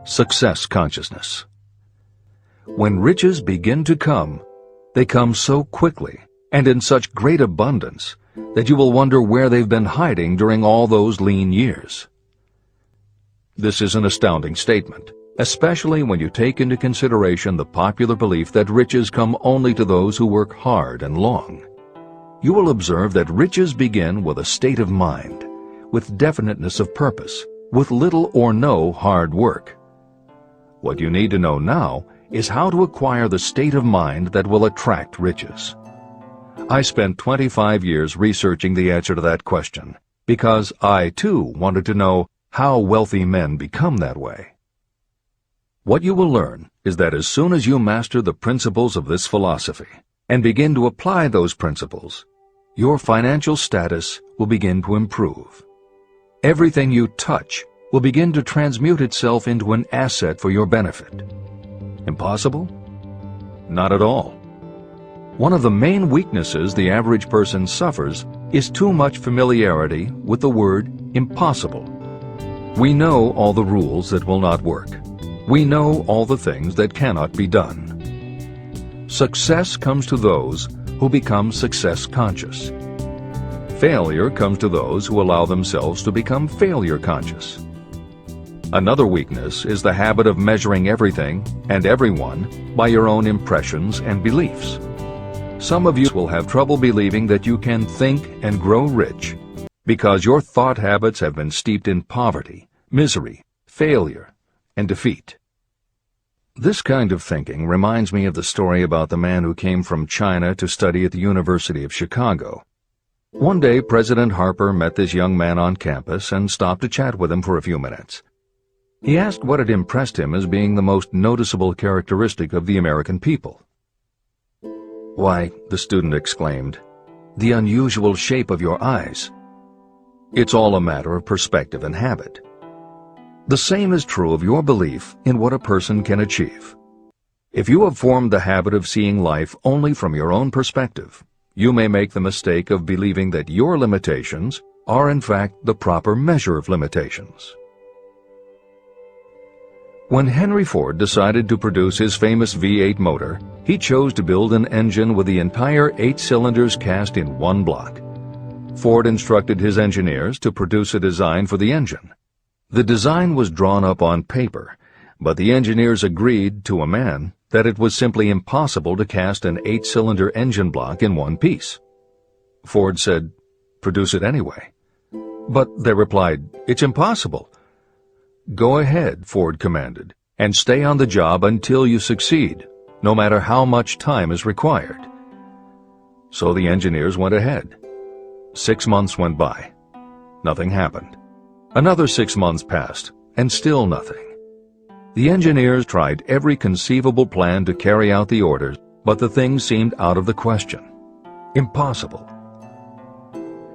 Success consciousness. When riches begin to come, they come so quickly and in such great abundance that you will wonder where they've been hiding during all those lean years. This is an astounding statement, especially when you take into consideration the popular belief that riches come only to those who work hard and long. You will observe that riches begin with a state of mind, with definiteness of purpose, with little or no hard work. What you need to know now is how to acquire the state of mind that will attract riches. I spent 25 years researching the answer to that question because I, too, wanted to know how wealthy men become that way. What you will learn is that as soon as you master the principles of this philosophy and begin to apply those principles, your financial status will begin to improve. Everything you touch will begin to transmute itself into an asset for your benefit. Impossible? Not at all. One of the main weaknesses the average person suffers is too much familiarity with the word impossible. We know all the rules that will not work. We know all the things that cannot be done. Success comes to those who become success conscious. Failure comes to those who allow themselves to become failure conscious. Another weakness is the habit of measuring everything and everyone by your own impressions and beliefs. Some of you will have trouble believing that you can think and grow rich because your thought habits have been steeped in poverty, misery, failure, and defeat. This kind of thinking reminds me of the story about the man who came from China to study at the University of Chicago. One day, President Harper met this young man on campus and stopped to chat with him for a few minutes. He asked what had impressed him as being the most noticeable characteristic of the American people. "Why," the student exclaimed, "the unusual shape of your eyes." It's all a matter of perspective and habit. The same is true of your belief in what a person can achieve. If you have formed the habit of seeing life only from your own perspective, you may make the mistake of believing that your limitations are in fact the proper measure of limitations. When Henry Ford decided to produce his famous V8 motor, he chose to build an engine with the entire 8 cylinders cast in one block. Ford instructed his engineers to produce a design for the engine. The design was drawn up on paper, but the engineers agreed to a man that it was simply impossible to cast an 8-cylinder engine block in one piece. Ford said, "Produce it anyway." But they replied, "It's impossible." "Go ahead," Ford commanded, "and stay on the job until you succeed, no matter how much time is required." So the engineers went ahead. 6 months went by. Nothing happened. Another 6 months passed, and still nothing. The engineers tried every conceivable plan to carry out the orders, but the thing seemed out of the question. Impossible.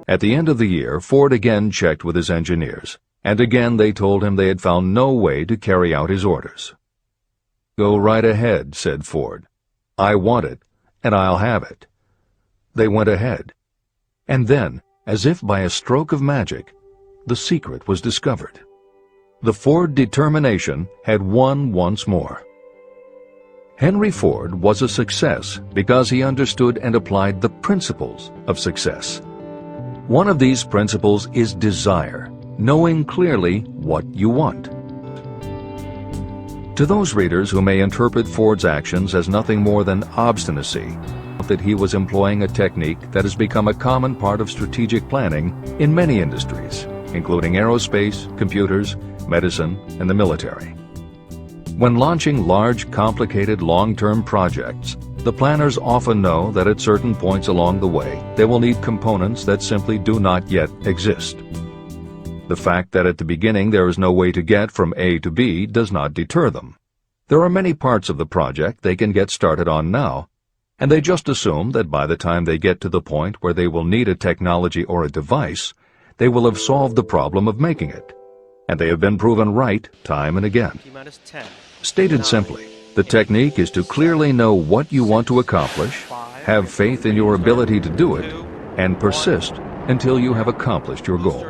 At the end of the year, Ford again checked with his engineers, and again they told him they had found no way to carry out his orders. "Go right ahead," said Ford. "I want it, and I'll have it." They went ahead. And then, as if by a stroke of magic, the secret was discovered. The Ford determination had won once more. Henry Ford was a success because he understood and applied the principles of success. One of these principles is desire, knowing clearly what you want. To those readers who may interpret Ford's actions as nothing more than obstinacy, that he was employing a technique that has become a common part of strategic planning in many industries, including aerospace, computers, medicine, and the military. When launching large, complicated, long-term projects, the planners often know that at certain points along the way, they will need components that simply do not yet exist. The fact that at the beginning there is no way to get from A to B does not deter them. There are many parts of the project they can get started on now, and they just assume that by the time they get to the point where they will need a technology or a device, they will have solved the problem of making it. And they have been proven right time and again. Stated simply, the technique is to clearly know what you want to accomplish, have faith in your ability to do it, and persist until you have accomplished your goal.